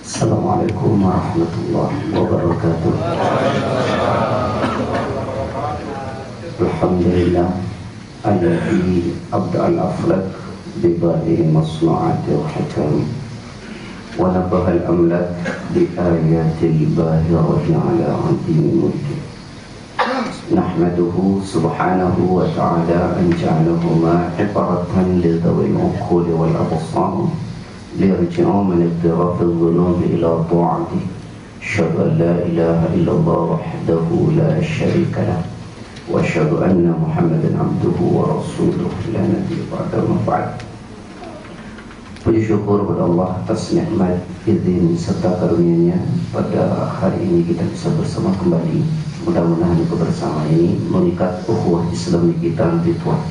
Assalamualaikum warahmatullahi wabarakatuh. Alhamdulillah alladzi abda'al aflak bibadi'i masnu'atil hikam wa nabahal amlak bi ayatil bahirati ala adimi mulki. Nahmaduhu subhanahu wa ta'ala an ja'alahuma ibaratan li dhawil uquli wal absar ليرجعوا من اضطراف الذنوب إلى طاعته. أشهد أن لا إله إلا الله وحده لا شريك له وأشهد أن محمدا عبده ورسوله لا نبي بعده وبعد. Puji syukur kepada Allah atas nikmat, izin serta karunia-Nya pada hari ini kita bisa bersama kembali. Mudah-mudahan kebersamaan ini mengikat ukhuwah Islam kita lebih kuat.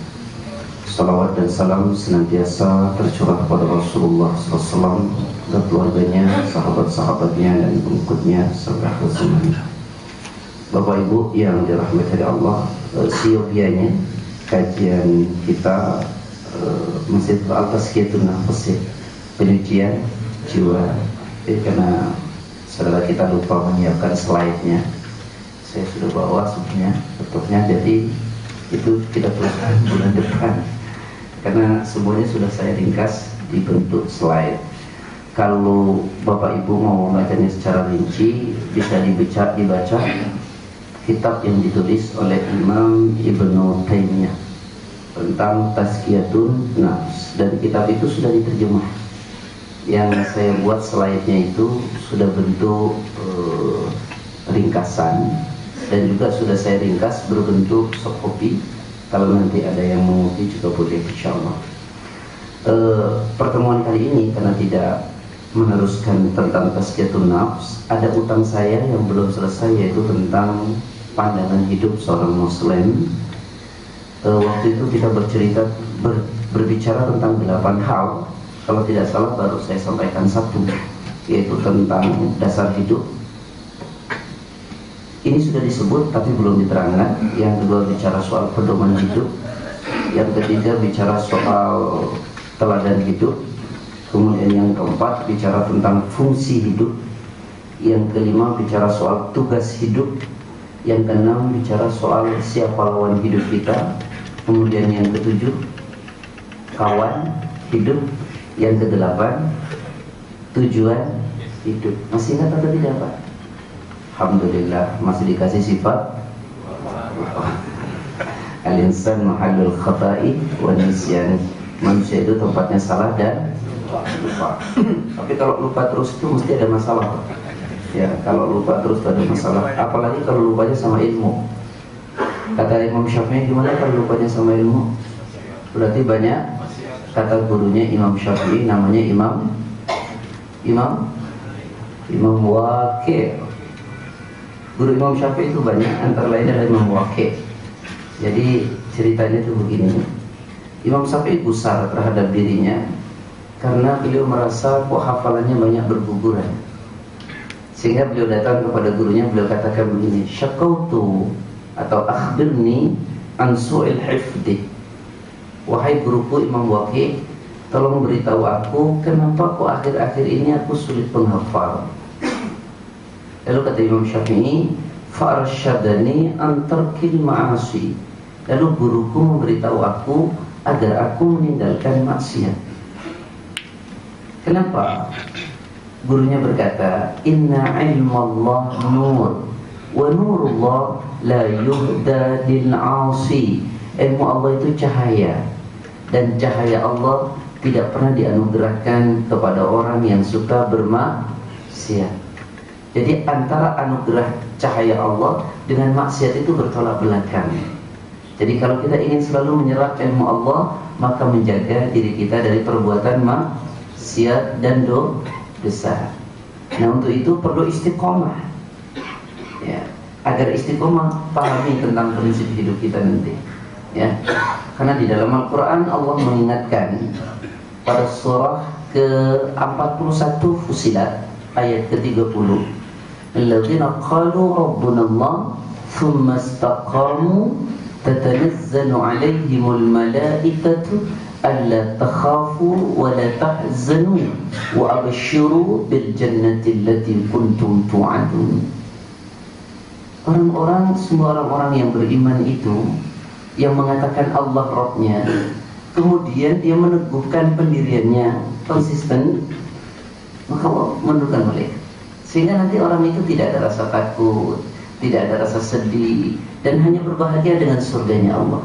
Salawat dan salam senantiasa tercurah kepada Rasulullah SAW dan keluarganya, sahabat-sahabatnya dan pengikutnya sampai akhir zaman. Bapak Ibu yang dirahmati Allah, siogianya kajian kita Masjid Al-Tazkiyatun Nafs, penyucian jiwa. Karena saudara kita lupa menyiapkan slide-nya, saya sudah bawa sebetulnya, jadi itu kita teruskan bulan depan. Karena semuanya sudah saya ringkas di bentuk slide. Kalau Bapak Ibu mau membacanya secara rinci, bisa dibaca kitab yang ditulis oleh Imam Ibnu Taimiyah tentang Tazkiyatun Nafs, dan kitab itu sudah diterjemah. Yang saya buat slide-nya itu sudah bentuk ringkasan, dan juga sudah saya ringkas berbentuk soft copy. Kalau nanti ada yang menguti juga boleh, insyaallah. Pertemuan kali ini karena tidak meneruskan tentang Tazkiyatun Nafs, ada utang saya yang belum selesai, yaitu tentang pandangan hidup seorang Muslim. Waktu itu kita berbicara tentang 8 hal. Kalau tidak salah baru saya sampaikan 1, yaitu tentang dasar hidup. Ini sudah disebut tapi belum diterangkan. Yang kedua bicara soal pedoman hidup. Yang ketiga bicara soal teladan hidup. Kemudian yang keempat bicara tentang fungsi hidup. Yang kelima bicara soal tugas hidup. Yang keenam bicara soal siapa lawan hidup kita. Kemudian yang ketujuh kawan hidup. Yang kedelapan tujuan hidup. Masih ingat atau tidak, Pak? Alhamdulillah masih dikasih sifat al-insan mahallul khata'i wa nisyan. Manusia itu tempatnya salah dan lupa. Tapi kalau lupa terus itu mesti ada masalah. Ya, kalau lupa terus itu ada masalah. Apalagi kalau lupanya sama ilmu. Kata Imam Syafi'i, gimana kalau lupanya sama ilmu? Berarti banyak. Kata gurunya Imam Syafi'i, namanya Imam Waqi'. Guru Imam Syafi'i itu banyak, antara lain adalah Imam Waqi'. Jadi ceritanya itu begini. Imam Syafi'i gusar terhadap dirinya karena beliau merasa kok hafalannya banyak berguguran. Sehingga beliau datang kepada gurunya, beliau katakan begini, syaqautu atau akhbirni an su'il hifdi. Wahai guruku Imam Waqi', tolong beritahu aku kenapa kok akhir-akhir ini aku sulit menghafal. Lalu kata Imam Syafi'i, fa'arsyadani an tarkil ma'asi. Lalu guruku memberitahu aku agar aku meninggalkan maksiat. Kenapa? Gurunya berkata, inna ilmallah nur wa nurullah la yuhda lil 'asi. Ilmu Allah itu cahaya, dan cahaya Allah tidak pernah dianugerahkan kepada orang yang suka bermaksiat. Jadi antara anugerah cahaya Allah dengan maksiat itu bertolak belakang. Jadi kalau kita ingin selalu menyerap ilmu Allah, maka menjaga diri kita dari perbuatan maksiat dan dosa. Nah, untuk itu perlu istiqomah. Ya, agar istiqomah pahami tentang prinsip hidup kita nanti. Ya, karena di dalam Al-Quran Allah mengingatkan pada surah ke-41 Fusilat ayat ke-30. Alladzina qalu rabbuna Allah thumma istaqamu tatanazzalu alaihimul malaikatu alla takhafu wa la tahzanu wa abshiru bil jannati allati kuntum tu'adun. Semua orang-orang yang beriman itu, yang mengatakan Allah Rabb-nya, kemudian dia meneguhkan pendiriannya konsisten, maka Allah menurunkan malaikat, sehingga nanti orang itu tidak ada rasa takut, tidak ada rasa sedih, dan hanya berbahagia dengan surganya Allah.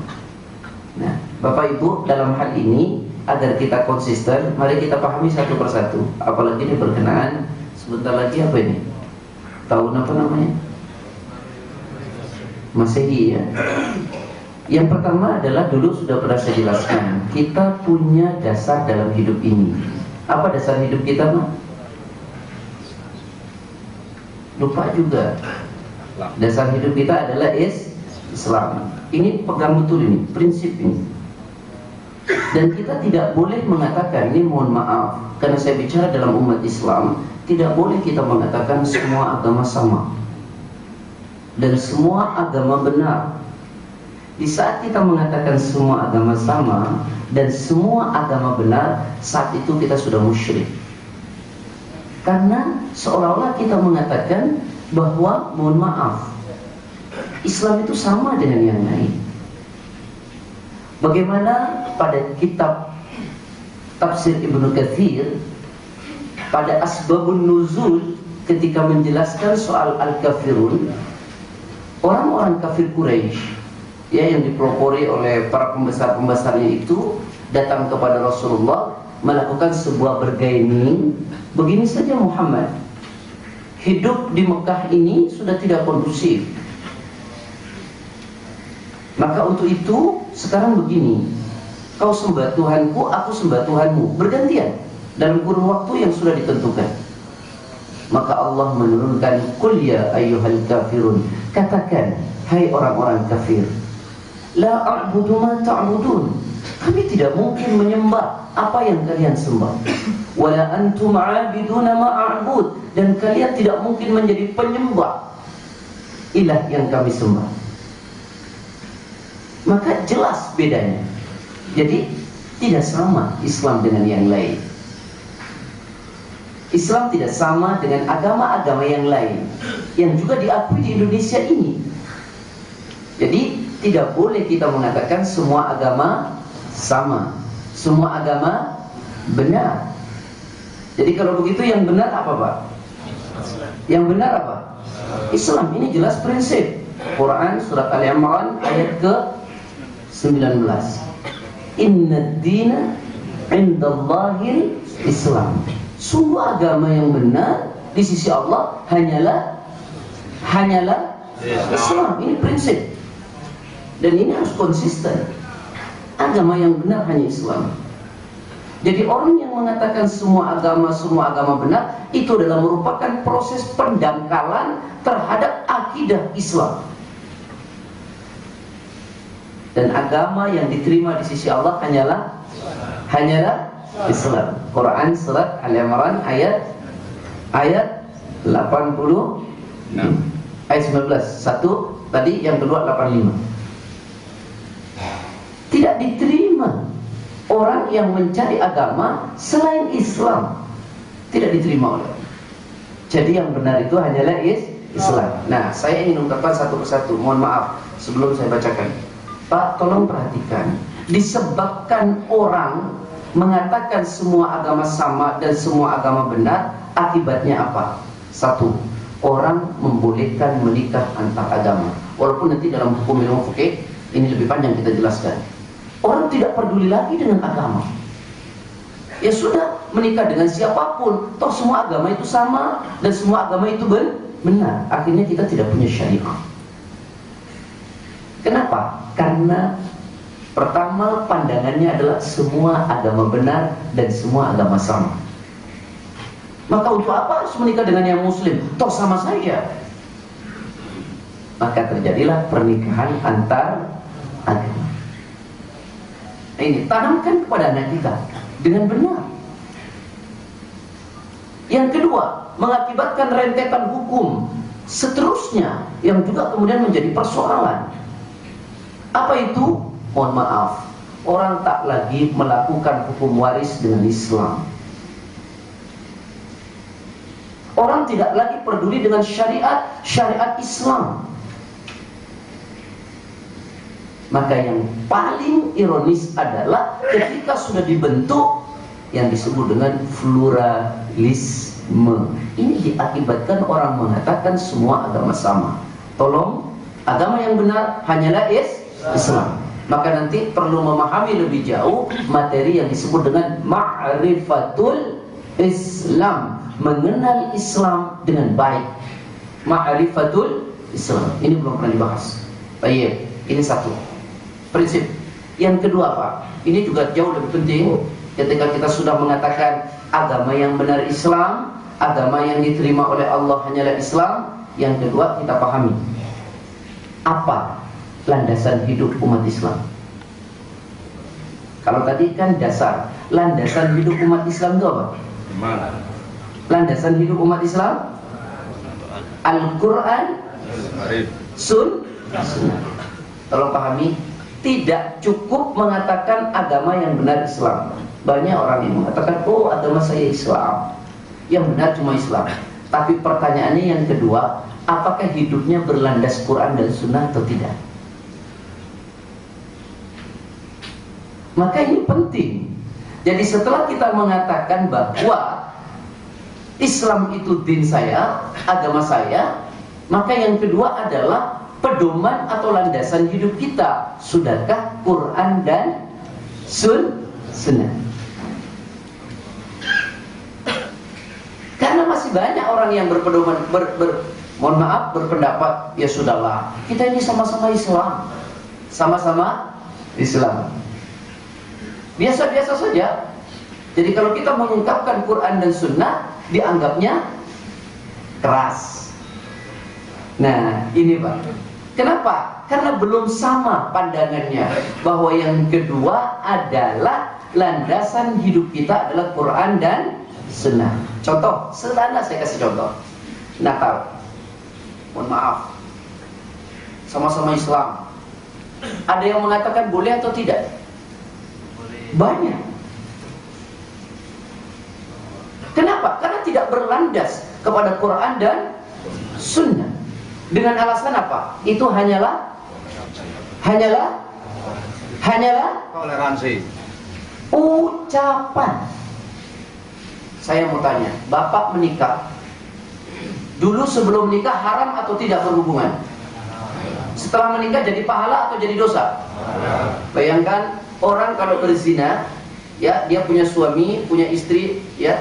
Nah, Bapak Ibu, dalam hal ini agar kita konsisten, mari kita pahami satu persatu. Apalagi ini berkenaan sebentar lagi apa ini? Tahun apa namanya? Masehi, ya. Yang pertama adalah, dulu sudah pernah saya jelaskan, kita punya dasar dalam hidup ini. Apa dasar hidup kita, Pak? Lupa juga. Dasar hidup kita adalah Islam. Ini pegang betul ini, prinsip ini. Dan kita tidak boleh mengatakan, ini mohon maaf, karena saya bicara dalam umat Islam, tidak boleh kita mengatakan semua agama sama dan semua agama benar. Di saat kita mengatakan semua agama sama dan semua agama benar, saat itu kita sudah musyrik. Karena seolah-olah kita mengatakan bahwa, mohon maaf, Islam itu sama dengan yang lain. Bagaimana pada kitab tafsir Ibnu Katsir, pada Asbabun Nuzul, ketika menjelaskan soal Al-Kafirun, orang-orang kafir Quraisy, ya, yang dipelopori oleh para pembesar-pembesarnya itu datang kepada Rasulullah melakukan sebuah bargaining. Begini saja Muhammad, hidup di Mekah ini sudah tidak kondusif. Maka untuk itu sekarang begini, kau sembah Tuhanku, aku sembah Tuhanmu, bergantian dalam kurun waktu yang sudah ditentukan. Maka Allah menurunkan, qul ya ayyuhal kafirun, katakan hai orang-orang kafir, la a'budu ma ta'budun, kami tidak mungkin menyembah apa yang kalian sembah, wala antum 'abiduna ma a'bud, dan kalian tidak mungkin menjadi penyembah ilah yang kami sembah. Maka jelas bedanya. Jadi tidak sama Islam dengan yang lain. Islam tidak sama dengan agama-agama yang lain yang juga diakui di Indonesia ini. Jadi tidak boleh kita mengatakan semua agama sama, semua agama benar. Jadi kalau begitu yang benar apa, Pak? Yang benar apa? Islam. Ini jelas prinsip. Quran surat Al-Imran ayat ke-19. Inna dina indallahil Islam. Semua agama yang benar di sisi Allah hanyalah Islam. Ini prinsip. Dan ini harus konsisten. Agama yang benar hanya Islam. Jadi orang yang mengatakan semua agama benar, itu adalah merupakan proses pendangkalan terhadap akidah Islam. Dan agama yang diterima di sisi Allah hanyalah Islam. Quran surat Al-Imran ayat 86, ayat 19. Satu tadi, yang kedua 85. Tidak diterima orang yang mencari agama selain Islam, tidak diterima oleh. Jadi yang benar itu hanyalah Islam. Nah, saya ingin ungkapkan satu persatu. Mohon maaf sebelum saya bacakan. Pak, tolong perhatikan. Disebabkan orang mengatakan semua agama sama dan semua agama benar, akibatnya apa? Satu, orang membolehkan menikah antar agama. Walaupun nanti dalam hukum ilmu fikih ini lebih panjang kita jelaskan. Orang tidak peduli lagi dengan agama. Ya sudah, menikah dengan siapapun, toh semua agama itu sama dan semua agama itu benar. Akhirnya kita tidak punya syariah. Kenapa? Karena pertama, pandangannya adalah semua agama benar dan semua agama sama. Maka untuk apa harus menikah dengan yang muslim? Toh sama saja. Maka terjadilah pernikahan antar agama. Ini tanamkan kepada anak kita dengan benar. Yang kedua, mengakibatkan rentetan hukum seterusnya yang juga kemudian menjadi persoalan. Apa itu? Mohon maaf, orang tak lagi melakukan hukum waris dengan Islam. Orang tidak lagi peduli dengan syariat Islam. Maka yang paling ironis adalah ketika sudah dibentuk yang disebut dengan pluralisme. Ini diakibatkan orang mengatakan semua agama sama. Tolong, agama yang benar hanyalah Islam. Maka nanti perlu memahami lebih jauh materi yang disebut dengan ma'rifatul Islam, mengenal Islam dengan baik. Ma'rifatul Islam ini belum pernah dibahas. Baik, ini satu prinsip. Yang kedua Pak, ini juga jauh lebih penting. Ketika kita sudah mengatakan agama yang benar Islam, agama yang diterima oleh Allah hanyalah Islam, yang kedua kita pahami apa landasan hidup umat Islam. Kalau tadi kan dasar, landasan hidup umat Islam itu apa? Landasan hidup umat Islam Al-Quran, Sunnah. Tolong pahami, tidak cukup mengatakan agama yang benar Islam. Banyak orang yang mengatakan, oh agama saya Islam, yang benar cuma Islam. Tapi pertanyaannya yang kedua, apakah hidupnya berlandas Quran dan Sunnah atau tidak? Maka ini penting. Jadi setelah kita mengatakan bahwa Islam itu din saya, agama saya, maka yang kedua adalah pedoman atau landasan hidup kita. Sudahkah Quran dan Sunnah? Karena masih banyak orang yang berpedoman, mohon maaf, berpendapat, ya sudahlah, kita ini sama-sama Islam, sama-sama Islam, biasa-biasa saja. Jadi kalau kita mengungkapkan Quran dan Sunnah, dianggapnya keras. Nah ini Pak, kenapa? Karena belum sama pandangannya bahwa yang kedua adalah landasan hidup kita adalah Quran dan Sunnah. Contoh sederhana, saya kasih contoh. Natal, mohon maaf, sama-sama Islam. Ada yang mengatakan boleh atau tidak? Banyak. Kenapa? Karena tidak berlandas kepada Quran dan Sunnah. Dengan alasan apa? Itu hanyalah toleransi, ucapan. Saya mau tanya, Bapak menikah dulu sebelum menikah haram atau tidak berhubungan? Setelah menikah jadi pahala atau jadi dosa? Bayangkan orang kalau berzina, ya dia punya suami, punya istri, ya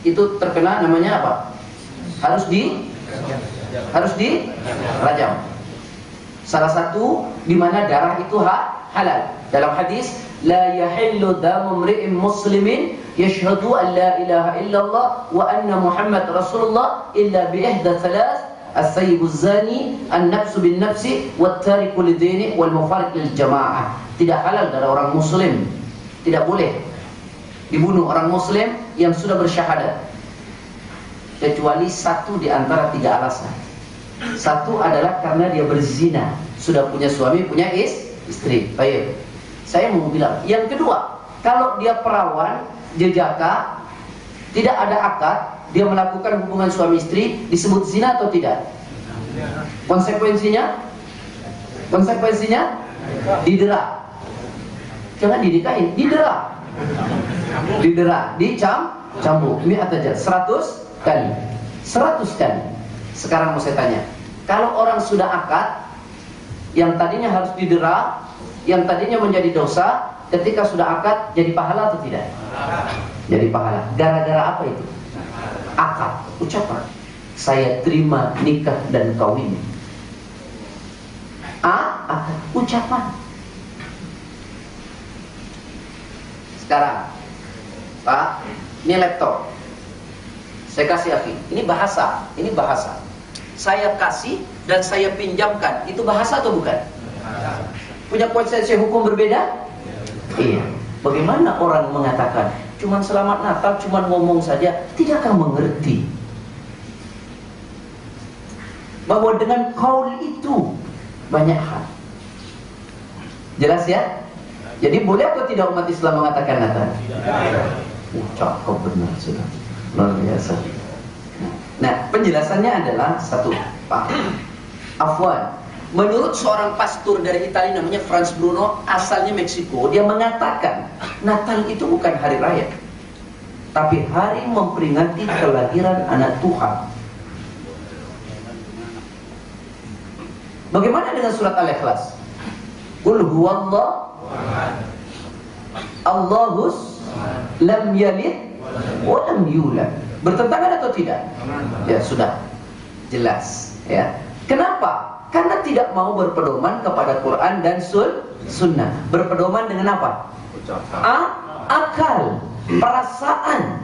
itu terkena namanya apa? Harus dirajam. Salah satu di mana darah itu halal. Dalam hadis, la yahillu damu imri'in muslimin yashhadu an la ilaha illallah wa anna Muhammad Rasulullah illa bi ihda thalath, as-sayyibu zani, an-nafsu bin nafsi, wat-tariku lidini, wal mufariq lil jamaah. Tidak halal dari orang muslim, tidak boleh dibunuh orang muslim yang sudah bersyahadat, kecuali satu di antara tiga alasan. Satu adalah karena dia berzina, sudah punya suami, punya istri. Baik, saya mau bilang yang kedua, kalau dia perawan, dia jaka, tidak ada akad, dia melakukan hubungan suami istri, disebut zina atau tidak? Konsekuensinya didera. Jangan dinikahin, didera, dicambuk, mi'at aja, 100 kali. Sekarang mau saya tanya, kalau orang sudah akad, yang tadinya harus didera, yang tadinya menjadi dosa, ketika sudah akad jadi pahala atau tidak? Jadi pahala. Gara-gara apa itu? Akad, ucapan. Saya terima nikah dan kawin. Akad, ucapan. Sekarang, Pak, ini laptop. Saya kasih Afi. Ini bahasa. Saya kasih dan saya pinjamkan. Itu bahasa atau bukan? Punya konsekuensi hukum berbeda? Iya. Bagaimana orang mengatakan cuman selamat Natal, cuman ngomong saja, tidakkah mengerti bahwa dengan kaul itu banyak hal? Jelas ya? Jadi boleh atau tidak umat Islam mengatakan Natal? Cakep benar sudah, luar biasa. Nah, penjelasannya adalah satu, Pak. Afwan, menurut seorang pastor dari Italia namanya Franz Bruno, asalnya Meksiko, dia mengatakan Natal itu bukan hari raya, tapi hari memperingati kelahiran anak Tuhan. Bagaimana dengan surat Al-Ikhlas? Qul huwallahu Allahus lam yalid wa lam yulad. Bertentangan atau tidak? Ya sudah, jelas ya. Kenapa? Karena tidak mau berpedoman kepada Quran dan Sunnah. Berpedoman dengan apa? Akal, perasaan.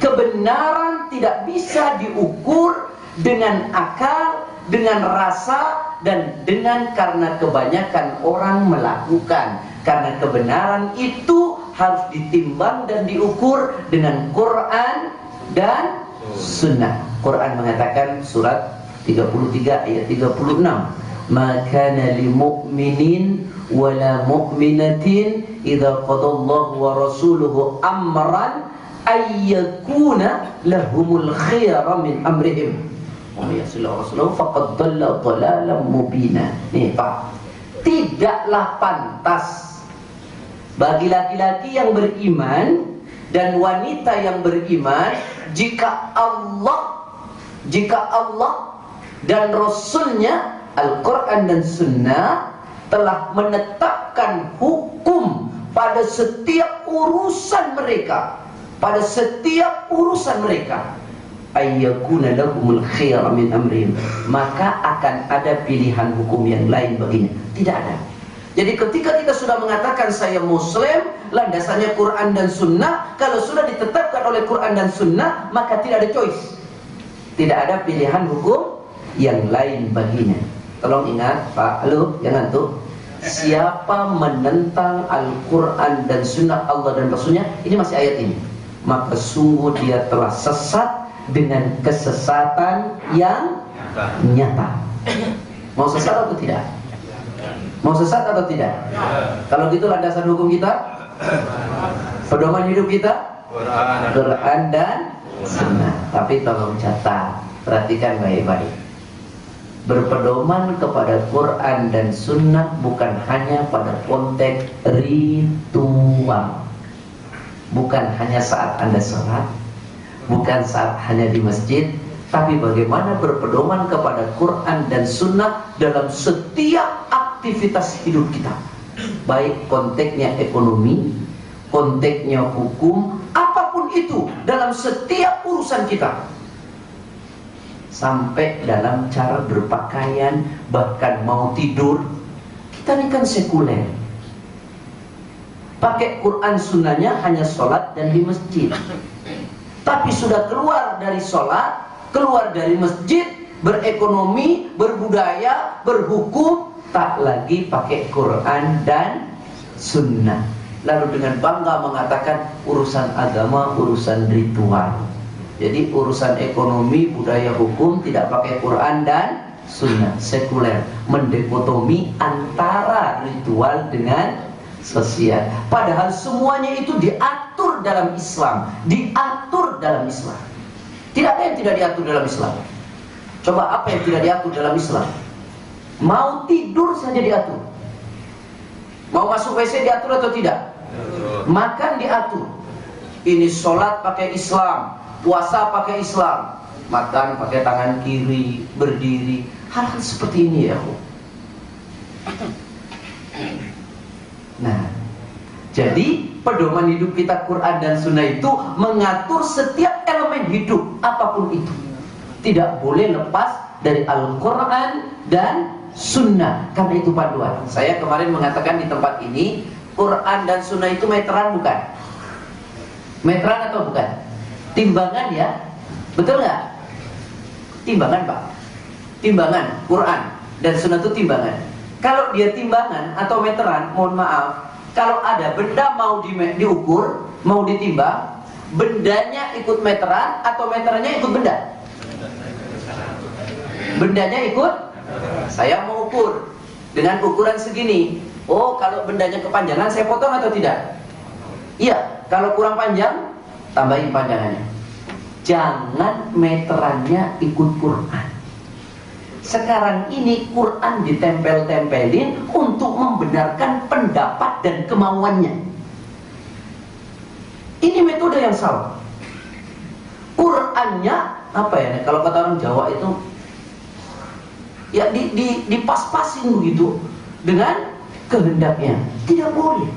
Kebenaran tidak bisa diukur dengan akal, dengan rasa, dan dengan karena kebanyakan orang melakukan. Karena kebenaran itu harus ditimbang dan diukur dengan Quran dan Sunnah. Quran mengatakan surat 33 ayat 36, "Ma kana lil mu'minin wala mu'minatin idza qadallahu wa rasuluhu amran ay yakuna lahumul khiyara min amrihim." Wa may yasilu rasuluhu faqad dhalla dhalalan mubina. Nih, Pak. Tidaklah pantas bagi laki-laki yang beriman dan wanita yang beriman jika Allah dan Rasulnya, Al-Quran dan Sunnah telah menetapkan hukum pada setiap urusan mereka, ayyakuna lahumul khiyara min amrihim, maka akan ada pilihan hukum yang lain baginya. Tidak ada. Jadi ketika kita sudah mengatakan saya Muslim, landasannya Quran dan Sunnah, kalau sudah ditetapkan oleh Quran dan Sunnah, maka tidak ada choice, tidak ada pilihan hukum yang lain baginya. Tolong ingat, Pak, halo, jangan tuh. Siapa menentang Al-Quran dan Sunnah Allah dan Rasulnya, ini masih ayat ini, maka sungguh dia telah sesat dengan kesesatan yang nyata. Mau sesat atau tidak? Mau sesat atau tidak? Kalau gitu landasan hukum kita, pedoman hidup kita, Quran dan Sunnah. Tapi tolong catat, perhatikan baik-baik. Berpedoman kepada Quran dan Sunnah bukan hanya pada konteks ritual, bukan hanya saat Anda sholat, bukan saat hanya di masjid, tapi bagaimana berpedoman kepada Quran dan Sunnah dalam setiap aktivitas hidup kita, baik konteksnya ekonomi, konteksnya hukum, apapun itu, dalam setiap urusan kita, sampai dalam cara berpakaian, bahkan mau tidur. Kita ini kan sekuler, pakai Quran Sunnahnya hanya sholat dan di masjid. Tapi sudah keluar dari sholat, keluar dari masjid, berekonomi, berbudaya, berhukum, tak lagi pakai Quran dan Sunnah. Lalu dengan bangga mengatakan urusan agama, urusan ritual. Jadi urusan ekonomi, budaya, hukum tidak pakai Quran dan Sunnah, sekuler, mendekotomi antara ritual dengan sosial. Padahal semuanya itu diatur dalam Islam, diatur dalam Islam. Tidak ada yang tidak diatur dalam Islam. Coba apa yang tidak diatur dalam Islam? Mau tidur saja diatur. Mau masuk WC diatur atau tidak? Makan diatur. Ini sholat pakai Islam, puasa pakai Islam, makan pakai tangan kiri, berdiri. Hal-hal seperti ini ya. Nah, jadi pedoman hidup kita Quran dan Sunnah itu mengatur setiap elemen hidup apapun itu. Tidak boleh lepas dari Al-Quran dan Sunnah. Karena itu panduan. Saya kemarin mengatakan di tempat ini, Quran dan Sunnah itu meteran bukan? Meteran atau bukan? Timbangan ya? Betul nggak? Timbangan, Pak. Timbangan Quran dan Sunnah itu timbangan. Kalau dia timbangan atau meteran, mohon maaf, kalau ada benda mau diukur, mau ditimbang, bendanya ikut meteran atau meterannya ikut benda? Bendanya ikut. Saya mau ukur dengan ukuran segini, Oh, kalau bendanya kepanjangan saya potong atau tidak? Iya, kalau kurang panjang tambahin panjangannya. Jangan meterannya ikut Quran. Sekarang ini Quran ditempel-tempelin untuk membenarkan pendapat dan kemauannya. Ini metode yang salah. Qurannya apa ya? Kalau kata orang Jawa itu ya dipas-pasin begitu dengan kehendaknya. Tidak boleh.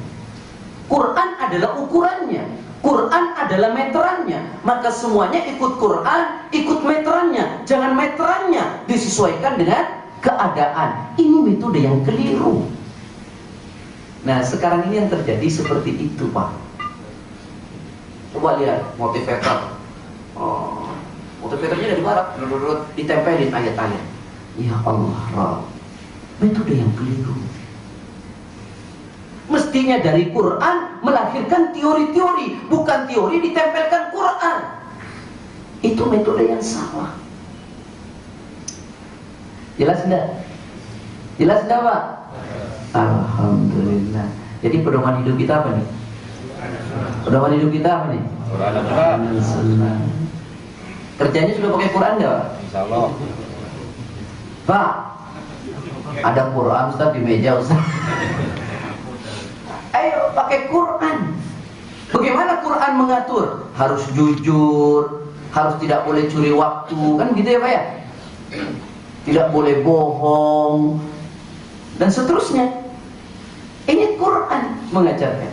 Quran adalah ukurannya, Quran adalah meterannya. Maka semuanya ikut Quran, ikut meterannya. Jangan meterannya disesuaikan dengan keadaan. Ini metode yang keliru. Nah, sekarang ini yang terjadi seperti itu, Pak. Coba lihat motivator. Oh, motivatornya dari barat, ditempelin ayat-ayat. Ya Allah, metode yang keliru. Mestinya dari Quran melahirkan teori-teori, bukan teori ditempelkan Quran. Itu metode yang salah. Jelas enggak? Jelas enggak, Pak? Alhamdulillah. Jadi pedoman hidup kita apa nih? Pedoman hidup kita apa nih? Quran. Kerjanya sudah pakai Quran enggak, Pak? Insyaallah. Pak, ada Quran Ustaz di meja Ustaz. Ayo pakai Quran. Bagaimana Quran mengatur? Harus jujur, harus tidak boleh curi waktu, kan gitu ya Pak ya? Tidak boleh bohong dan seterusnya. Ini Quran mengajarkan.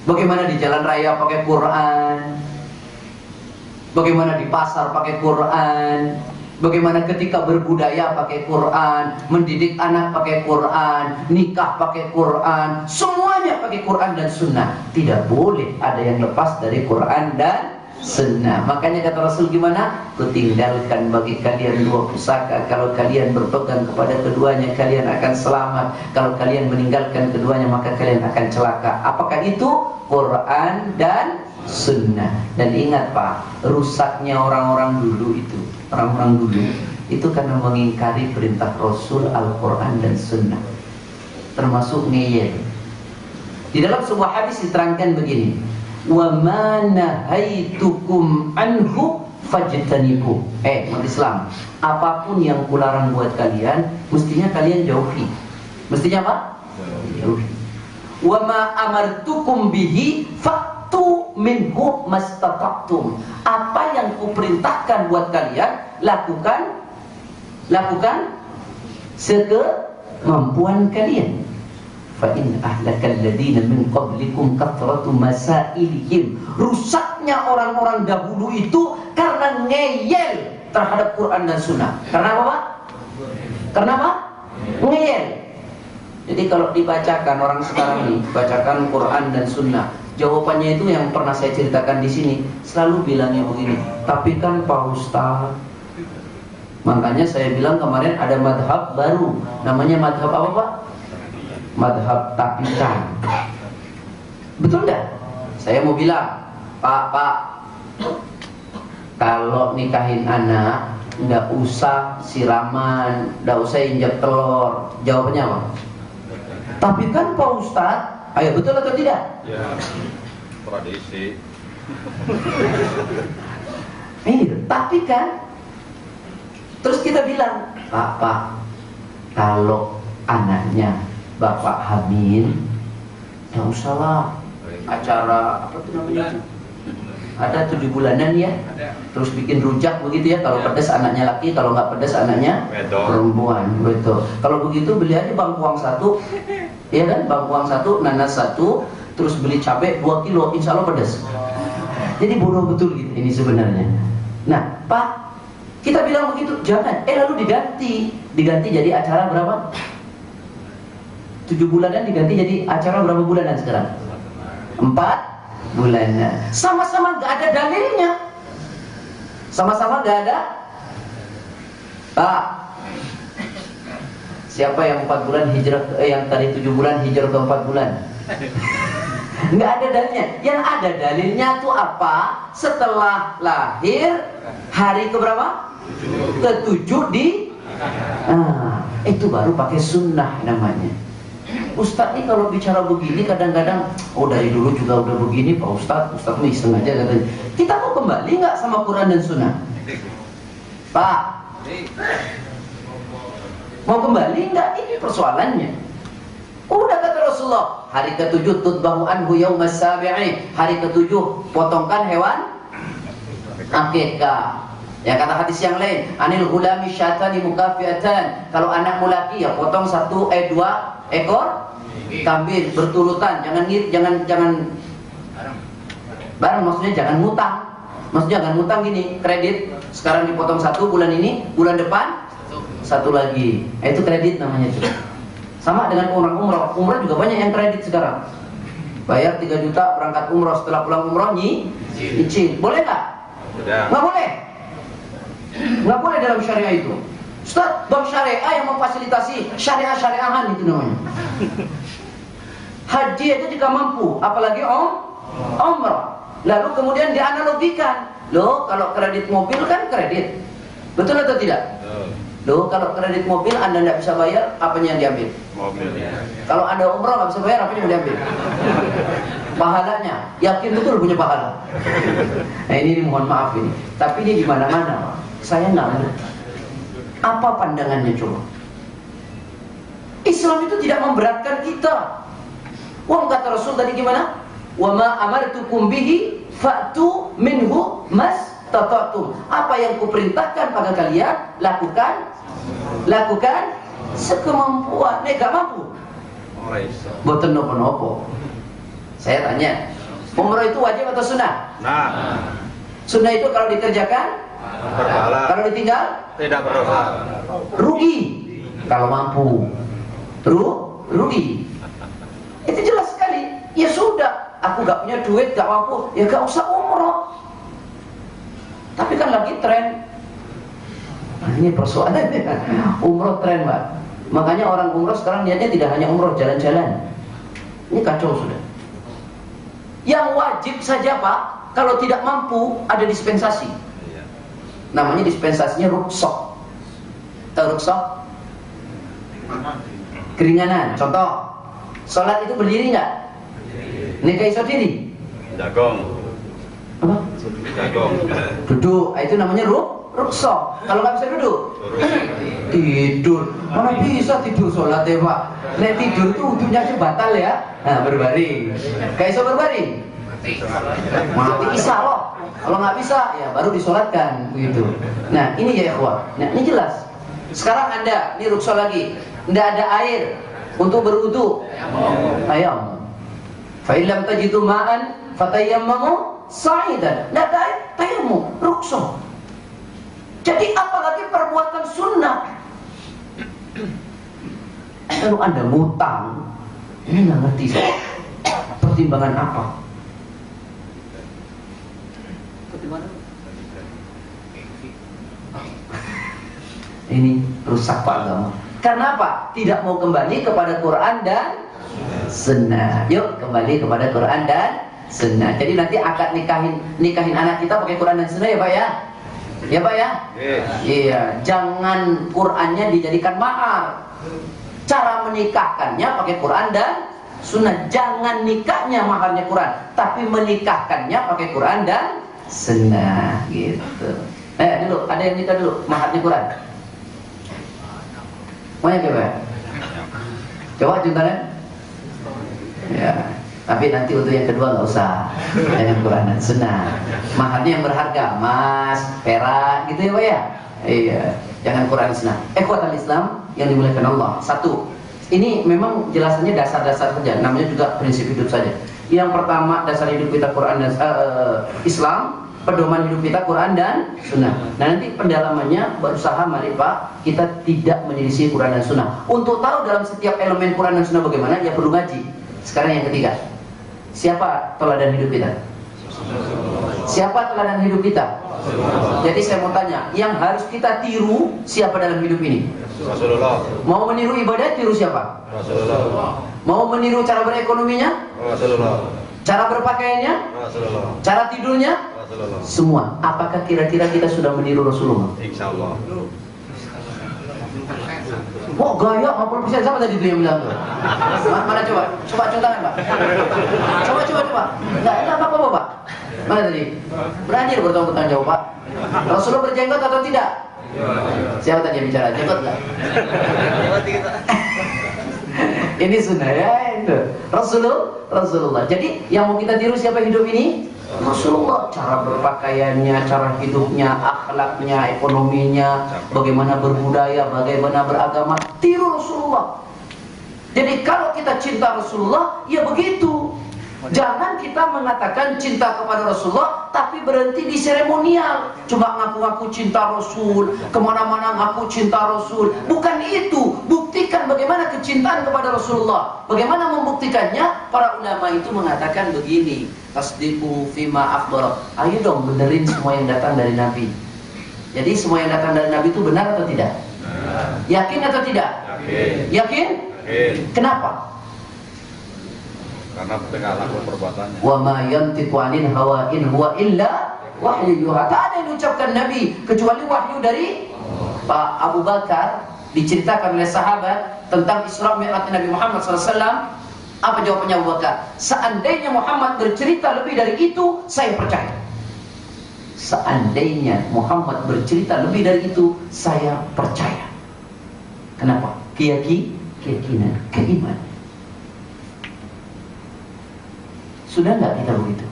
Bagaimana di jalan raya pakai Quran, bagaimana di pasar pakai Quran, bagaimana ketika berbudaya pakai Quran, mendidik anak pakai Quran, nikah pakai Quran, semuanya pakai Quran dan Sunnah. Tidak boleh ada yang lepas dari Quran dan Sunnah. Makanya kata Rasul gimana? Kutinggalkan bagi kalian dua pusaka. Kalau kalian berpegang kepada keduanya, kalian akan selamat. Kalau kalian meninggalkan keduanya, maka kalian akan celaka. Apakah itu? Quran dan Sunnah. Dan ingat Pak, rusaknya orang-orang dulu itu, orang-orang dulu itu karena mengingkari perintah Rasul, Al-Quran dan Sunnah, termasuk ngeyel. Di dalam sebuah hadis diterangkan begini, wa ma nahaitukum anhu fajtanibu. Umat Islam, apapun yang kularang buat kalian, mestinya kalian jauhi. Mestinya apa? Jauhi. Wa ma amartukum bihi fa'tu minhu mastata'tum. Apa yang kuperintahkan buat kalian, lakukan sekemampuan kalian. Fa in ahlakal ladina min qablikum kathratu masailihim. Rusaknya orang-orang dahulu itu karena ngeyel terhadap Quran dan Sunnah. Karena apa, Pak? Karena apa? Ngeyel. Jadi kalau dibacakan orang sekarang ini, bacakan Quran dan Sunnah, jawabannya itu yang pernah saya ceritakan di sini, selalu bilangnya begini. Tapi kan Pak Ustaz, makanya saya bilang kemarin ada madhab baru, namanya madhab apa Pak? Madhab takikan. Betul enggak? Saya mau bilang, Pak, kalau nikahin anak, nggak usah siraman, nggak usah injak telur. Jawabannya apa? Tapi kan Pak Ustaz, ayo betul atau tidak? Ya, tradisi. Tapi kan, terus kita bilang, Pak, kalau anaknya Bapak hamil, nggak usah lah acara apa tuh namanya? Ada 7 bulanan ya, terus bikin rujak begitu ya. Kalau pedas anaknya laki, kalau nggak pedas anaknya perempuan. Betul. Kalau begitu beli aja bangkuang 1, ya kan? Bangkuang 1, nanas 1, terus beli cabai 2 kilo, insya Allah pedas. Jadi bodoh betul gitu ini sebenarnya. Nah, Pak, kita bilang begitu, jangan. Lalu diganti jadi acara berapa? 7 bulanan diganti jadi acara berapa bulanan sekarang? 4 bulanan. Sama-sama gak ada dalilnya. Sama-sama gak ada. Pak, siapa yang 4 bulan hijrah, yang tadi 7 bulan hijrah ke 4 bulan? Nggak ada dalilnya. Yang ada dalilnya tuh apa? Setelah lahir hari keberapa? Ke-7 Nah, itu baru pakai sunnah namanya. Ustadz ini kalau bicara begini kadang-kadang, oh dari dulu juga udah begini Pak Ustadz ini iseng aja katanya. Kita mau kembali nggak sama Quran dan Sunnah? Pak, mau kembali nggak? Ini persoalannya. Udah kata Rasulullah, hari ke-7 tutbahu anhu yaumas sabi'i, hari ke-7 potongkan hewan akikah. Ya kata hadis yang lain, anil gulami syatani mukafiatan, kalau anakmu laki ya potong 2 ekor kambing berturutan, jangan bareng, maksudnya jangan ngutang. Maksudnya jangan ngutang gini, kredit sekarang dipotong 1 bulan ini, bulan depan 1 lagi. Itu kredit namanya itu. Sama dengan orang umroh. Umroh juga banyak yang kredit sekarang. Bayar 3 juta berangkat umroh, setelah pulang umroh nyicil. Boleh nggak? Nggak boleh. Nggak boleh dalam syariah itu. Ustaz, bab syariah yang memfasilitasi syariah-syariahan itu namanya. Haji aja jika mampu, apalagi umrah. Lalu kemudian dianalogikan. Loh, kalau kredit mobil kan kredit. Betul atau tidak? Loh, kalau kredit mobil Anda tidak bisa bayar, apanya yang diambil? Mobilnya. Kalau Anda umrah nggak bisa bayar, apanya yang diambil? Pahalanya. Yakin betul punya pahala. Nah ini mohon maaf ini. Tapi ini di mana-mana. Saya nggak ngerti. Apa pandangannya coba? Islam itu tidak memberatkan kita. Wah, kata Rasul tadi gimana? Wa ma amartukum bihi fa'tu minhu mastata'tum. Apa yang kuperintahkan pada kalian, lakukan sekemampuan. Nek gak mampu. Boten nopo-nopo. Saya tanya, umrah itu wajib atau sunnah? Nah. Sunnah itu kalau dikerjakan berpahala. Kalau ditinggal tidak berdosa. Rugi. Kalau mampu rugi. Itu jelas sekali. Ya sudah, aku gak punya duit, gak mampu, ya gak usah umroh. Tapi kan lagi tren. Nah, ini persoalannya. Umroh tren, Pak. Makanya orang umroh sekarang niatnya tidak hanya umroh jalan-jalan. Ini kacau sudah. Yang wajib saja, Pak, kalau tidak mampu ada dispensasi. Namanya dispensasinya rukhsah. Tahu rukhsah? Keringanan. Contoh, sholat itu berdiri nggak? Nikah iso diri? Jagong. Apa? Jagong. Duduk. Itu namanya rukhsah. Kalau nggak bisa duduk, tidur. Mana bisa tidur sholat ya Pak? Nek tidur itu wudhunya aja batal ya. Nah berbaring. Kayak iso berbaring? Mati isa loh. Kalau nggak bisa ya baru disolatkan begitu. Nah ini ya ikhwah. Nah ini jelas. Sekarang Anda ini rukhsah lagi, tidak ada air untuk berwudu. Tayammum. Fa illam tajidu ma'an fatayammamu sa'idan. Tidak ada air, tayammum, rukhsah. Jadi apalagi perbuatan sunnah. Kalau Anda ngutang, ini nggak ngerti saya. Pertimbangan apa? Ini rusak Pak agama. Karena apa? Tidak mau kembali kepada Quran dan Sunnah. Yuk kembali kepada Quran dan Sunnah. Jadi nanti akad nikahin anak kita pakai Quran dan Sunnah ya Pak ya. Ya Pak ya. Iya. Jangan Qurannya dijadikan mahar. Cara menikahkannya pakai Quran dan Sunnah. Jangan nikahnya maharnya Quran, tapi menikahkannya pakai Quran dan Sunnah gitu. Dulu ada yang nikah dulu maharnya Quran. Maunya coba. Coba contohnya. Ya. Tapi nanti untuk yang kedua nggak usah. Jangan Quran dan Sunnah. Maharnya yang berharga, emas, perak, gitu ya Pak ya. Iya. Jangan Quran dan Sunnah. Ikhwatal Islam yang dimuliakan Allah. Satu. Ini memang jelasannya dasar-dasar saja. Namanya juga prinsip hidup saja. Yang pertama dasar hidup kita Quran dan Islam. Pedoman hidup kita Quran dan Sunnah. Nah nanti pendalamannya berusaha mari Pak kita tidak menyelisih Quran dan Sunnah. Untuk tahu dalam setiap elemen Quran dan Sunnah bagaimana ya perlu ngaji. Sekarang yang ketiga, siapa teladan hidup kita? Siapa teladan hidup kita? Jadi saya mau tanya, yang harus kita tiru siapa dalam hidup ini? Rasulullah. Mau meniru ibadah tiru siapa? Rasulullah. Mau meniru cara berekonominya? Rasulullah. Cara berpakaiannya? Rasulullah. Cara tidurnya? Rasulullah. Semua. Apakah kira-kira kita sudah meniru Rasulullah? Insyaallah. Wah gaya 50% sama tadi itu yang bilang tuh. Mana coba? Coba contohkan Pak. Coba. Enggak apa-apa Pak. Mana tadi? Berani bertanggung jawab Pak. Rasulullah berjenggot atau tidak? Siapa tadi yang bicara? Jenggot nggak? Ini sunnah ya itu. Rasulullah. Jadi yang mau kita tiru siapa hidup ini? Rasulullah. Cara berpakaiannya, cara hidupnya, akhlaknya, ekonominya, bagaimana berbudaya, bagaimana beragama, tiru Rasulullah. Jadi kalau kita cinta Rasulullah, ya begitu. Jangan kita mengatakan cinta kepada Rasulullah tapi berhenti di seremonial. Cuma ngaku-ngaku cinta Rasul, kemana-mana ngaku cinta Rasul. Bukan itu. Buktikan bagaimana kecintaan kepada Rasulullah. Bagaimana membuktikannya? Para ulama itu mengatakan begini, tasdiqu fima akhbar. Ayo dong benerin semua yang datang dari Nabi. Jadi semua yang datang dari Nabi itu benar atau tidak? Yakin atau tidak? Yakin? Kenapa? Karena tingkah laku perbuatannya. Wa ma yantiqu 'anil hawa in huwa illa wahyu yuha. Tak ada yang diucapkan Nabi kecuali wahyu dari Pak Abu Bakar. Diceritakan oleh sahabat tentang Isra Mi'raj Nabi Muhammad SAW. Apa jawabannya Abu Bakar? Seandainya Muhammad bercerita lebih dari itu, saya percaya. Seandainya Muhammad bercerita lebih dari itu, saya percaya. Kenapa? Keyakinan, keimanan. Sudah nggak kita begitu?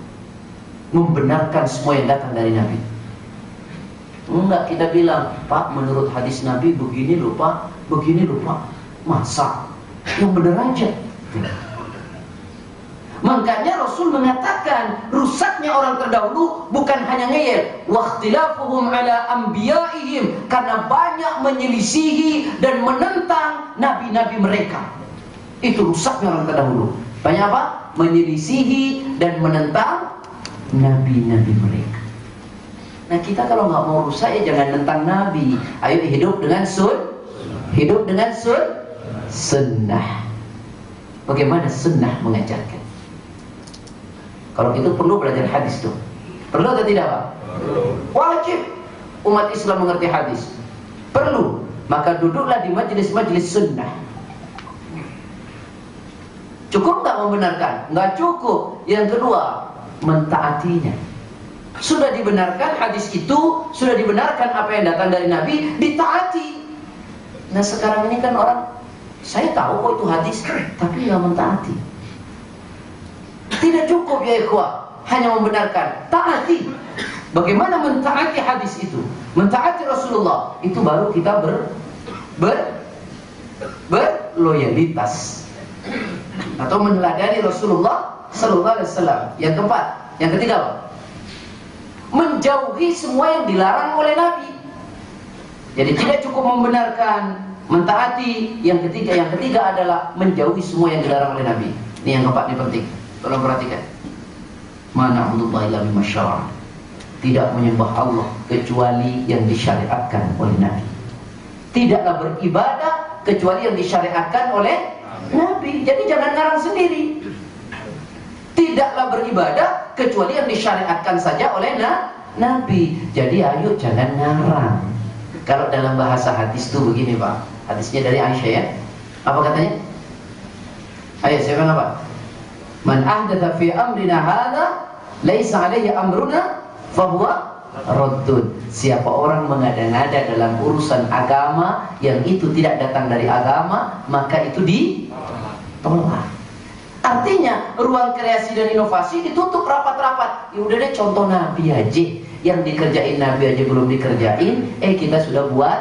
Membenarkan semua yang datang dari Nabi. Enggak, kita bilang, Pak, menurut hadis Nabi begini loh Pak, begini loh Pak. Masa? Yang benar aja. Makanya Rasul mengatakan rusaknya orang terdahulu bukan hanya ngeyel, waqtilafuhum ala anbiya'ihim, karena banyak menyelisihi dan menentang nabi-nabi mereka. Itu rusaknya orang terdahulu. Banyak apa? Menyelisihi dan menentang nabi-nabi mereka. Nah kita kalau nggak mau rusak ya jangan nentang nabi. Ayo hidup dengan sunnah. Bagaimana sunnah mengajarkan? Kalau itu perlu belajar hadis tuh. Perlu atau tidak Pak? Wajib umat Islam mengerti hadis. Perlu. Maka duduklah di majelis-majelis sunnah. Cukup nggak membenarkan? Nggak cukup. Yang kedua, mentaatinya. Sudah dibenarkan hadis itu, sudah dibenarkan apa yang datang dari Nabi, ditaati. Nah sekarang ini kan orang, saya tahu kok itu hadis, tapi nggak mentaati. Tidak cukup ya ikhwah, hanya membenarkan, taati. Bagaimana mentaati hadis itu? Mentaati Rasulullah, itu baru kita berloyalitas. Atau meneladani Rasulullah Sallallahu Alaihi Wasallam. Yang keempat, yang ketiga apa? Menjauhi semua yang dilarang oleh Nabi. Jadi tidak cukup membenarkan, mentaati. Yang ketiga adalah menjauhi semua yang dilarang oleh Nabi. Ini yang keempat, ini penting. Tolong perhatikan. Mana Allah illa bima syara'. Tidak menyembah Allah kecuali yang disyariatkan oleh Nabi. Tidaklah beribadah kecuali yang disyariatkan oleh Nabi. Jadi jangan ngarang sendiri. Tidaklah beribadah kecuali yang disyariatkan saja oleh Nabi. Jadi ayo jangan ngarang. Kalau dalam bahasa hadis itu begini Pak. Hadisnya dari Aisyah ya. Apa katanya? Ayo saya bilang apa? Man ahdatha fi amrina hadza laisa alaihi amruna fahuwa raddun. Siapa orang mengada-ngada dalam urusan agama yang itu tidak datang dari agama, maka itu ditolak. Artinya ruang kreasi dan inovasi ditutup rapat-rapat. Ya udah deh contoh Nabi aja. Yang dikerjain Nabi aja belum dikerjain, kita sudah buat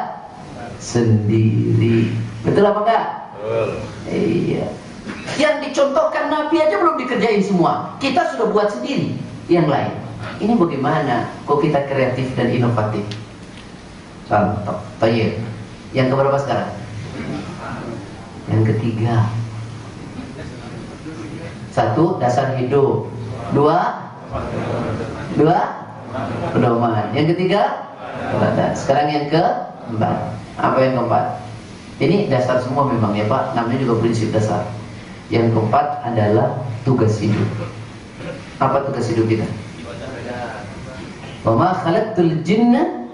sendiri. Betul apa enggak? Betul. Iya. Yang dicontohkan Nabi aja belum dikerjain semua. Kita sudah buat sendiri yang lain. Ini bagaimana? Kok kita kreatif dan inovatif? Contoh. Tayyib. Yang keberapa sekarang? Yang ketiga. 1. Dasar hidup. 2. Pedoman. Yang ketiga, sekarang yang keempat. Apa yang keempat? Ini dasar semua memang ya Pak. Namanya juga prinsip dasar. Yang keempat adalah tugas hidup. Apa tugas hidup kita? Wa ma khalaqtul jinna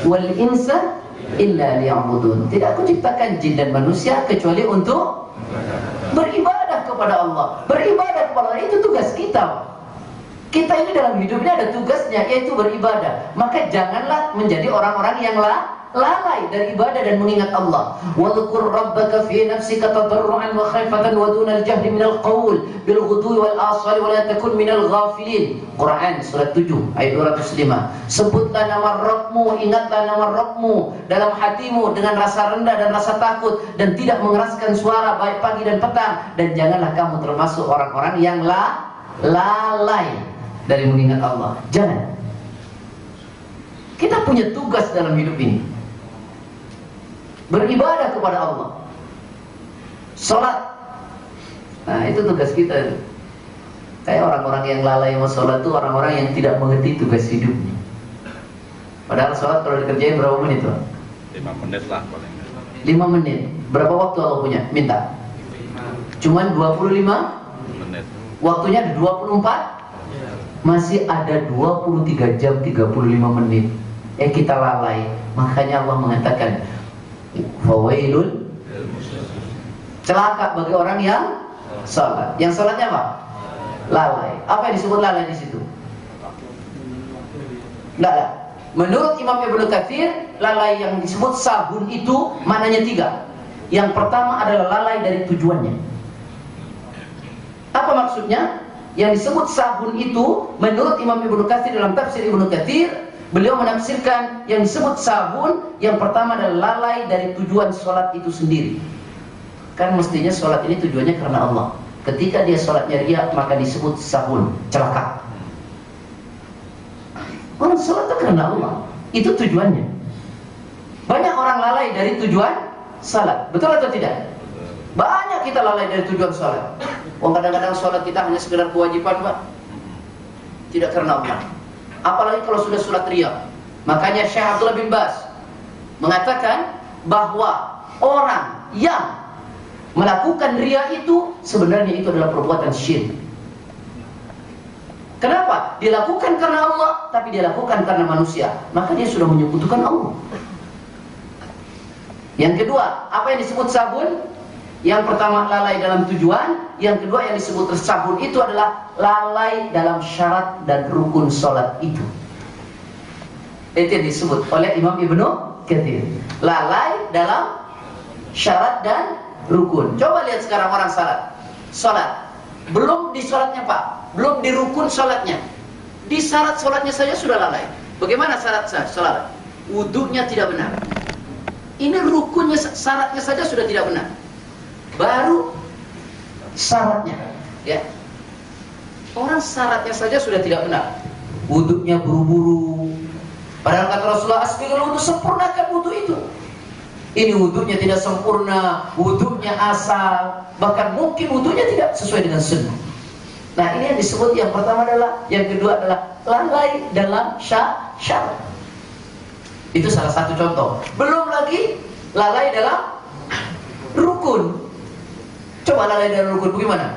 wal insa illa liya'budun. Tidak aku ciptakan jin dan manusia kecuali untuk beribadah kepada Allah. Beribadah kepada Allah itu tugas kita. Kita ini dalam hidup ini ada tugasnya, yaitu beribadah. Maka janganlah menjadi orang-orang yang lalai dari ibadah dan mengingat Allah. Wadhkur rabbaka fi nafsika tadarruan wa khaifatan wa dunal jahri minal qaul bil ghudwi wal asali wa la takun minal ghafilin. Quran surat 7 ayat 205. Sebutlah nama Rabbmu, ingatlah nama Rabbmu dalam hatimu dengan rasa rendah dan rasa takut, dan tidak mengeraskan suara baik pagi dan petang, dan janganlah kamu termasuk orang-orang yang lalai dari mengingat Allah. Jangan. Kita punya tugas dalam hidup ini, beribadah kepada Allah, sholat. Nah itu tugas kita. Kayak orang-orang yang lalai sama sholat itu orang-orang yang tidak mengerti tugas hidupnya. Padahal sholat kalau dikerjain berapa menit tuh? 5 menit lah paling. 5 menit. Berapa waktu Allah punya? Minta. Cuman 25 menit. Waktunya ada 24. Masih ada 23 jam 35 menit. Kita lalai. Makanya Allah mengatakan fawailun, celaka bagi orang yang salat. Yang salatnya apa? Lalai. Apa yang disebut lalai di situ? Enggak. Menurut Imam Ibnu Katsir, lalai yang disebut sahun itu maknanya 3. Yang pertama adalah lalai dari tujuannya. Apa maksudnya? Yang disebut sahun itu menurut Imam Ibnu Katsir dalam tafsir Ibnu Katsir, beliau menafsirkan yang disebut sahun yang pertama adalah lalai dari tujuan sholat itu sendiri. Kan mestinya sholat ini tujuannya karena Allah. Ketika dia sholatnya riya, maka disebut sahun, celaka. Orang sholat itu karena Allah, itu tujuannya. Banyak orang lalai dari tujuan salat, betul atau tidak? Banyak kita lalai dari tujuan sholat. Kadang-kadang sholat kita hanya sekedar kewajiban, Pak. Tidak karena Allah. Apalagi kalau sudah sholat riya. Makanya Syekh Abdullah bin Baz mengatakan bahwa orang yang melakukan riya itu sebenarnya itu adalah perbuatan syirik. Kenapa? Dia lakukan karena Allah, tapi dia lakukan karena manusia. Maka dia sudah menyekutukan Allah. Yang kedua, apa yang disebut sabun? Yang pertama lalai dalam tujuan, yang kedua yang disebut sabun itu adalah lalai dalam syarat dan rukun sholat itu. Itu yang disebut oleh Imam Ibnu Katsir. Lalai dalam syarat dan rukun. Coba lihat sekarang orang sholat. Belum di sholatnya Pak, belum di rukun sholatnya, di syarat sholatnya saja sudah lalai. Bagaimana syarat sholat? Wudunya tidak benar. Ini rukunnya, syaratnya saja sudah tidak benar. Baru syaratnya, ya. Orang syaratnya saja sudah tidak benar. Wudunya buru-buru. Padahal kata Rasulullah, asbigul wudu, sempurnakan wudu itu. Ini wudunya tidak sempurna, wudunya asal, bahkan mungkin wudunya tidak sesuai dengan sunnah. Nah ini yang disebut, yang pertama adalah, yang kedua adalah lalai dalam syarat. Itu salah satu contoh. Belum lagi lalai dalam rukun. Coba lalai dalam rukun bagaimana?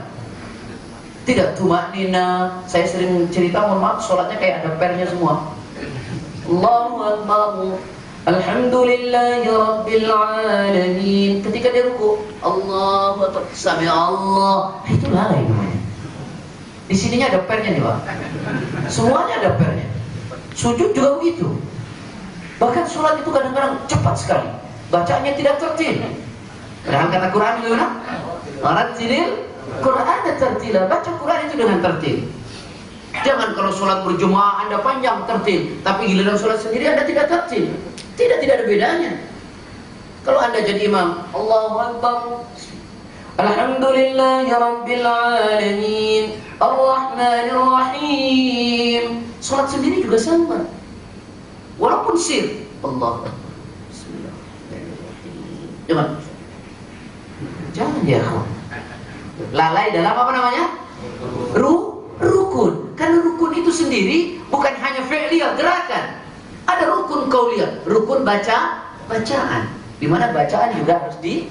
Tidak tumaknina. Saya sering cerita, mohon maaf, sholatnya kayak ada pernya semua. Allahu Akbar, alhamdulillahi rabbil alamin. Ketika dia ruku, Allahu Akbar, sami Allah. Itu lalai namanya. Di sininya ada pernya nih Pak. Semuanya ada pernya. Sujud juga begitu. Bahkan sholat itu kadang-kadang cepat sekali. Bacanya tidak tertil. Padahal kata Quran gimana? Rattilil Quran tertila. Baca Quran itu dengan tertil. Jangan kalau sholat berjemaah Anda panjang tertil, tapi giliran sholat sendiri Anda tidak tertil. Tidak ada bedanya. Kalau Anda jadi imam, Allahu Akbar, alhamdulillahi rabbil alamin, arrahmanir rahim. Sholat sendiri juga sama. Walaupun sir, Allah Akbar, bismillahirrahmanirrahim. Jangan ya kawan. Lalai dalam apa namanya? Rukun. Karena rukun itu sendiri bukan hanya fi'liyah, gerakan. Ada rukun qauliyah, rukun bacaan. Di mana bacaan juga harus di.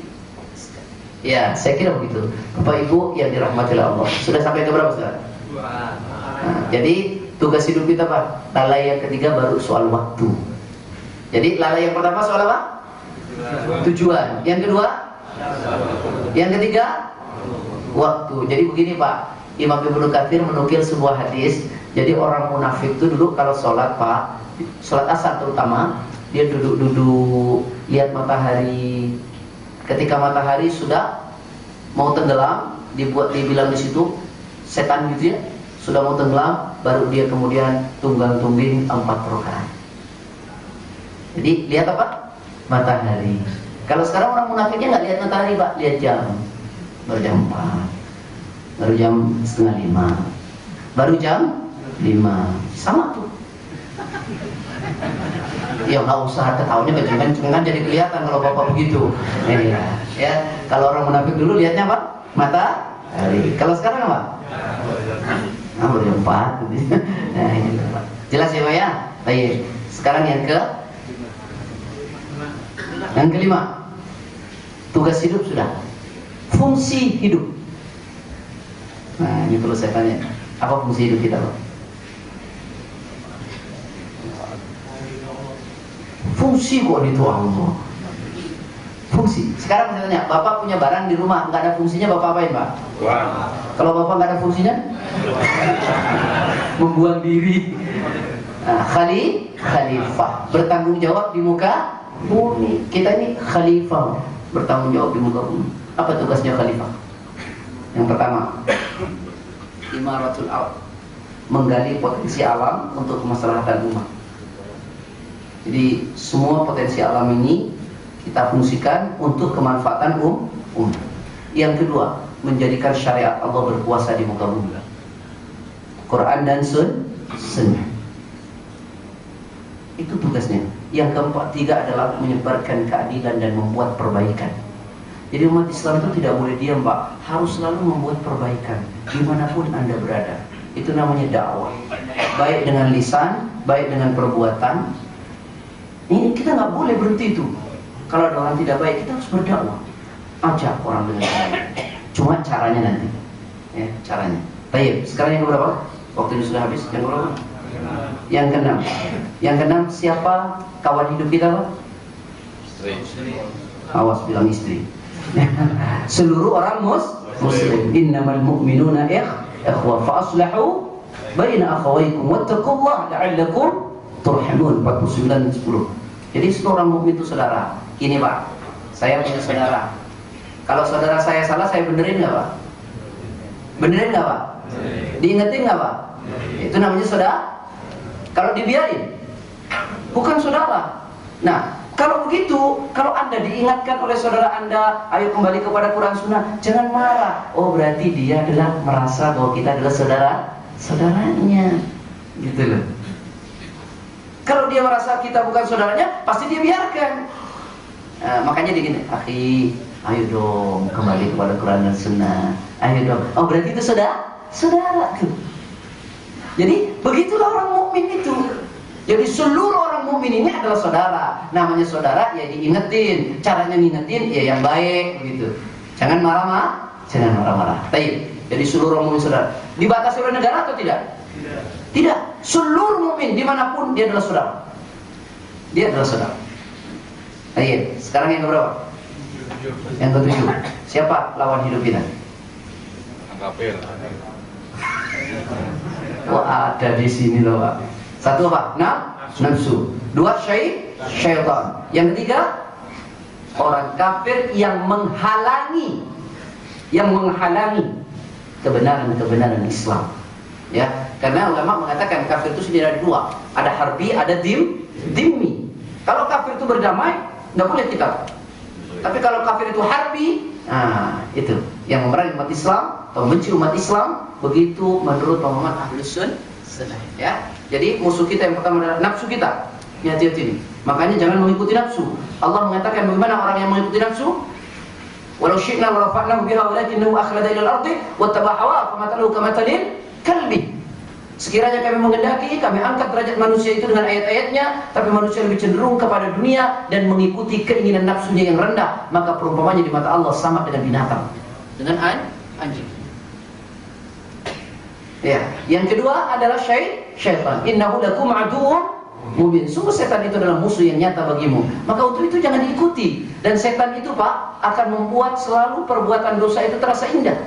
Ya, saya kira begitu. Bapak Ibu yang dirahmati Allah. Sudah sampai ke berapa sekarang? Nah, jadi tugas hidup kita Pak, lalai yang ketiga baru soal waktu. Jadi lalai yang pertama soal apa? Tujuan. Yang kedua? Yang ketiga? Waktu. Jadi begini Pak, Imam Ibnu Katsir menukil sebuah hadis. Jadi orang munafik itu dulu kalau sholat Pak, sholat asar terutama, dia duduk-duduk lihat matahari. Ketika matahari sudah mau tenggelam, dibilang di situ setan gitu ya, sudah mau tenggelam, baru dia kemudian tunggang-tungging 4 rakaat. Jadi lihat apa? Matahari. Kalau sekarang orang munafiknya nggak lihat matahari Pak, lihat jam. Baru jam 4, baru jam setengah 5, baru jam 5, sama tuh. Ya nggak usah ketahunya kenceng-kenceng jadi kelihatan kalau bapak begitu. Ya, kalau orang munafik dulu lihatnya apa? Matahari. Kalau sekarang apa? Baru jam 4. Nah, gitu, Pak. Jelas ya Pak ya? Baik. Sekarang yang kelima. Tugas hidup sudah. Fungsi hidup. Nah, ini perlu saya tanya. Apa fungsi hidup kita, Pak? Fungsi kok itu Allah. Fungsi. Sekarang saya tanya, Bapak punya barang di rumah, nggak ada fungsinya, Bapak apain, Pak? Buang. Kalau Bapak nggak ada fungsinya? Membuang diri. Nah, khalifah. Bertanggung jawab di muka bumi. Kita ini khalifah, bertanggung jawab di muka bumi. Apa tugasnya khalifah? Yang pertama, imaratul alam, menggali potensi alam untuk kemaslahatan umat. Jadi semua potensi alam ini kita fungsikan untuk kemanfaatan umat. Yang kedua, menjadikan syariat Allah berkuasa di muka bumi. Quran dan Sunnah. Itu tugasnya. Yang keempat, tiga adalah menyebarkan keadilan dan membuat perbaikan. Jadi umat Islam itu tidak boleh diam Pak, harus selalu membuat perbaikan dimanapun Anda berada. Itu namanya dakwah. Baik dengan lisan, baik dengan perbuatan. Ini kita nggak boleh berhenti itu. Kalau ada orang tidak baik, kita harus berdakwah. Ajak orang dengan baik. Cuma caranya nanti. Ya, caranya. Baik, sekarang yang berapa? Waktunya sudah habis. Yang berapa? Yang keenam. Yang keenam, siapa kawan hidup kita, Pak? Istri. Awas bilang istri. Seluruh orang muslim. Innamal mu'minuna ikhwah fa aslihu baina akhawaykum wattaqullaha la'allakum turhamun. 49 dan 10. Jadi seluruh orang mukmin itu saudara. Ini Pak, saya punya saudara. Kalau saudara saya salah, saya benerin nggak Pak? Benerin nggak Pak? Diingetin nggak Pak? Itu namanya saudara. Kalau dibiarin, bukan saudara. Nah, kalau begitu, kalau Anda diingatkan oleh saudara Anda, ayo kembali kepada Quran Sunnah, jangan marah. Oh, berarti dia adalah merasa bahwa kita adalah saudaranya, gitu loh. Kalau dia merasa kita bukan saudaranya, pasti dia biarkan. Makanya dia gini, akhi, ayo dong kembali kepada Quran dan Sunnah. Ayo dong. Oh, berarti itu saudara tuh. Jadi begitulah orang mukmin itu. Jadi seluruh orang mukmin ini adalah saudara. Namanya saudara ya diingetin. Caranya ngingetin ya yang baik begitu. Jangan marah-marah. Baik. Jadi seluruh orang mukmin saudara. Dibatasi oleh negara atau tidak? Tidak. Seluruh mukmin dimanapun dia adalah saudara. Dia adalah saudara. Baik. Sekarang yang keberapa? Yang ketujuh. Siapa lawan hidup kita? Kafir. Wah, ada di sini loh Pak. Satu apa? Nafsu. Dua syaitan. Yang ketiga, orang kafir yang menghalangi kebenaran Islam. Ya, karena ulama mengatakan kafir itu sendiri ada dua. Ada harbi, ada dhimmi. Kalau kafir itu berdamai, nggak boleh kita. Tapi kalau kafir itu harbi, itu yang memerangi umat Islam, membenci umat Islam, begitu menurut pemahaman Ahlus Sunnah. Ya. Jadi musuh kita yang pertama adalah nafsu kita. Hati-hati ini. Makanya jangan mengikuti nafsu. Allah mengatakan bagaimana orang yang mengikuti nafsu? Walau syi'na wa rafa'nahu biha walakinnahu akhlada ila al-ardi wattaba'a hawa famataluhu kamathalil kalbi. Sekiranya kami mengendaki, kami angkat derajat manusia itu dengan ayat-ayatnya, tapi manusia lebih cenderung kepada dunia dan mengikuti keinginan nafsunya yang rendah, maka perumpamannya di mata Allah sama dengan binatang, dengan anjing. Ya, yang kedua adalah syaitan. Innahu lakum aduwwun mubin. Sungguh setan itu adalah musuh yang nyata bagimu. Maka untuk itu jangan diikuti. Dan setan itu Pak akan membuat selalu perbuatan dosa itu terasa indah.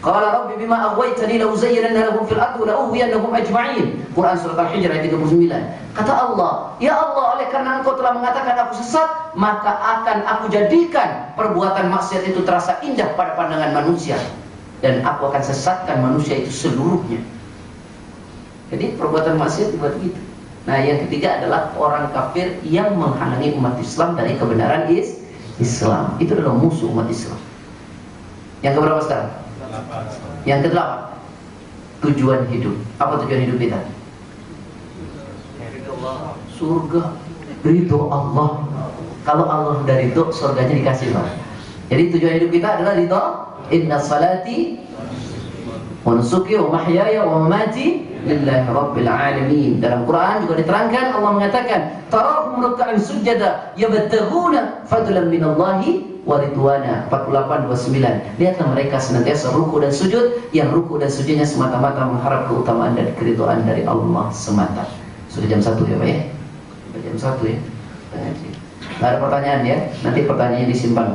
Qala rabbi bima aghwaytani la uzayyinanna lahum fil ardi wa la ughwiyannahum ajma'in. Quran surat Al-Hijr ayat 39. Kata Allah, ya Allah, oleh karena engkau telah mengatakan aku sesat, maka akan aku jadikan perbuatan maksiat itu terasa indah pada pandangan manusia, dan aku akan sesatkan manusia itu seluruhnya. Jadi perbuatan maksiat dibuat gitu. Nah, yang ketiga adalah orang kafir yang menghalangi umat Islam dari kebenaran Islam. Itu adalah musuh umat Islam. Yang keberapa sekarang? Yang kedelapan, tujuan hidup. Apa tujuan hidup kita? Surga, ridho Allah. Kalau Allah udah ridho, surganya dikasih Pak. Jadi tujuan hidup kita adalah ridho. Inna salati wa nusuki wa mahyaya wa mamati lillahi rabbil alamin. Dalam Quran juga diterangkan, Allah mengatakan tarahum ruk'an sujada yabtaghuna fadlan minallahi wa ridwana. 48:29. Lihatlah mereka senantiasa ruku dan sujud, yang ruku dan sujudnya semata-mata mengharap keutamaan dan keridhaan dari Allah semata. Sudah jam 1 ya Pak ya? Sudah jam 1 ya? Nggak ada pertanyaan ya? Nanti pertanyaannya disimpan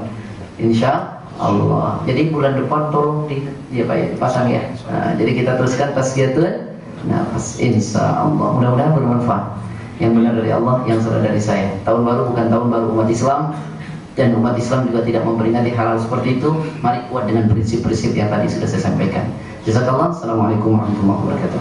insya Allah. Jadi bulan depan tolong ya Pak ya, dipasang ya. Nah, jadi kita teruskan tasqiyatun nafas insya Allah. Mudah-mudahan bermanfaat. Yang benar dari Allah, yang salah dari saya. Tahun baru bukan tahun baru umat Islam, dan umat Islam juga tidak memperingati hal-hal seperti itu. Mari kuat dengan prinsip-prinsip yang tadi sudah saya sampaikan. Jazakallah. Assalamualaikum warahmatullahi wabarakatuh.